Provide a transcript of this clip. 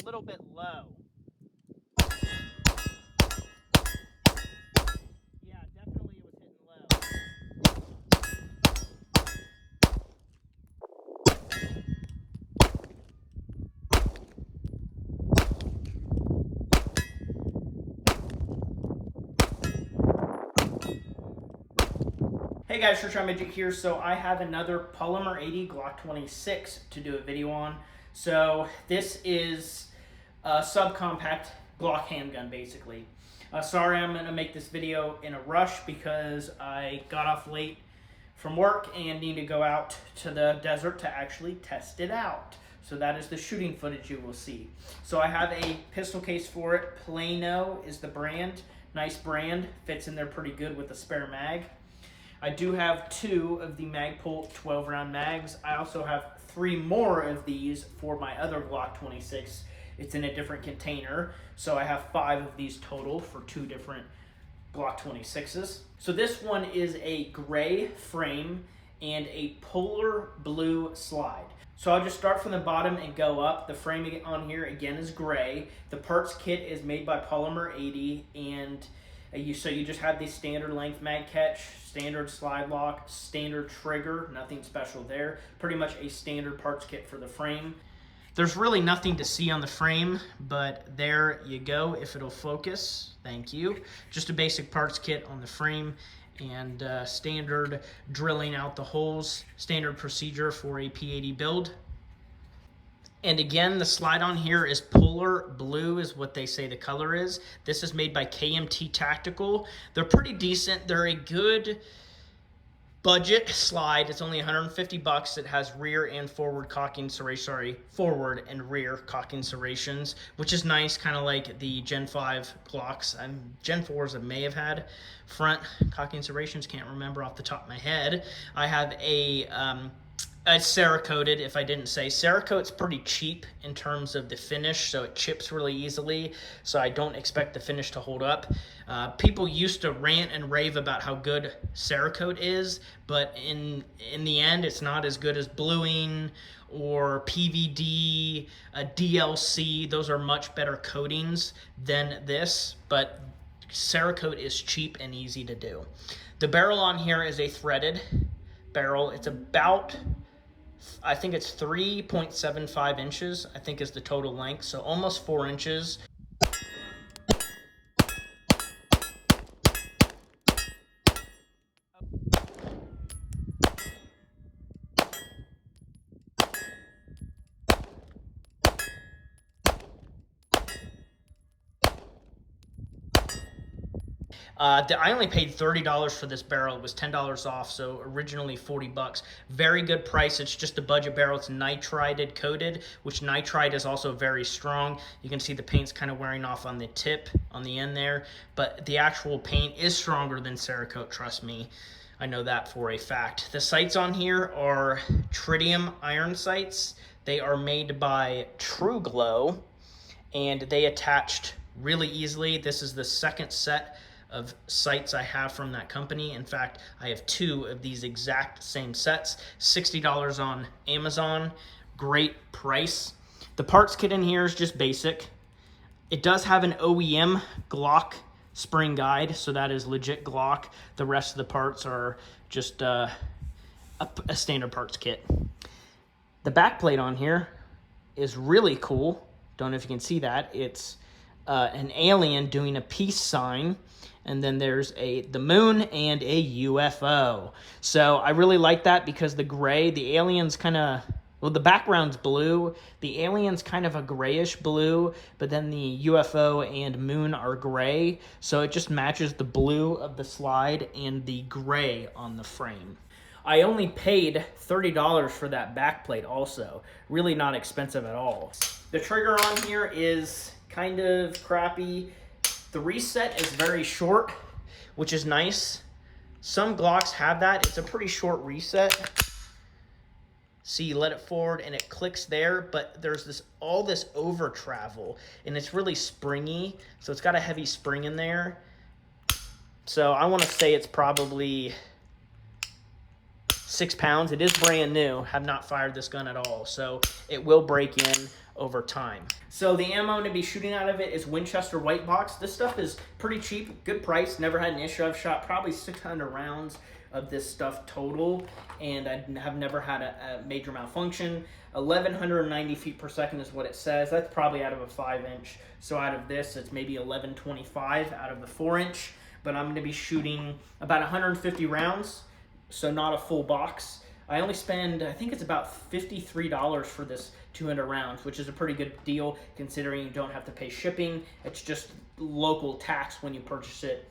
little bit low. Yeah, definitely it was hitting low. Hey guys, Search Magic here. So I have another Polymer 80 Glock 26 to do a video on. So this is a subcompact Glock handgun basically. Sorry I'm going to make this video in a rush because I got off late from work and need to go out to the desert to actually test it out. So that is the shooting footage you will see. So I have a pistol case for it. Plano is the brand. Nice brand. Fits in there pretty good with a spare mag. I do have 2 of the Magpul 12-round mags. I also have 3 more of these for my other Glock 26. It's in a different container. So I have 5 of these total for 2 different Glock 26s. So this one is a gray frame and a polar blue slide. So I'll just start from the bottom and go up. The frame on here again is gray. The parts kit is made by Polymer 80, and so you just have the standard length mag catch, standard slide lock, standard trigger, nothing special there. Pretty much a standard parts kit for the frame. There's really nothing to see on the frame, but there you go, if it'll focus. Thank you. Just a basic parts kit on the frame and standard drilling out the holes, standard procedure for a P80 build. And again, the slide on here is polar blue is what they say the color is. This is made by KMT Tactical. They're pretty decent. They're a good budget slide. It's only 150 bucks. It has rear and forward cocking forward and rear cocking serrations, which is nice, kind of like the Gen 5 Glocks. Gen 4s I may have had front cocking serrations, can't remember off the top of my head. I have a Cerakoted, if I didn't say. Cerakote's pretty cheap in terms of the finish, so it chips really easily, so I don't expect the finish to hold up. People used to rant and rave about how good Cerakote is, but in the end, it's not as good as bluing or PVD, DLC. Those are much better coatings than this, but Cerakote is cheap and easy to do. The barrel on here is a threaded barrel. It's about, I think it's 3.75 inches, I think is the total length, so almost 4 inches. I only paid $30 for this barrel. It was $10 off, so originally 40 bucks. Very good price. It's just a budget barrel. It's nitrided coated, which nitride is also very strong. You can see the paint's kind of wearing off on the tip, on the end there, but the actual paint is stronger than Cerakote, trust me. I know that for a fact. The sights on here are tritium iron sights. They are made by True Glow, and they attached really easily. This is the second set of sights I have from that company. In fact, I have 2 of these exact same sets. $60 on Amazon. Great price. The parts kit in here is just basic. It does have an OEM Glock spring guide, so that is legit Glock. The rest of the parts are just a standard parts kit. The back plate on here is really cool. Don't know if you can see that. It's an alien doing a peace sign, and then there's the moon and a UFO. So I really like that because the gray, the alien's kind of, well, the background's blue, the alien's kind of a grayish blue, but then the UFO and moon are gray, so it just matches the blue of the slide and the gray on the frame. I only paid $30 for that back plate also. Really not expensive at all. The trigger on here is kind of crappy. The reset is very short, which is nice. Some Glocks have that. It's a pretty short reset. See, you let it forward and it clicks there, but there's all this over travel, and it's really springy, so it's got a heavy spring in there. So I want to say it's probably 6 pounds. It is brand new. Have not fired this gun at all, so it will break in. over time. So the ammo I'm going to be shooting out of it is Winchester White Box. This stuff is pretty cheap, good price, never had an issue. I've shot probably 600 rounds of this stuff total, and I have never had a major malfunction. 1190 feet per second is what it says. That's probably out of a 5-inch. So out of this, it's maybe 1125 out of the 4-inch. But I'm going to be shooting about 150 rounds, so not a full box. I only spend, I think it's about $53 for this 200 rounds, which is a pretty good deal considering you don't have to pay shipping. It's just local tax when you purchase it.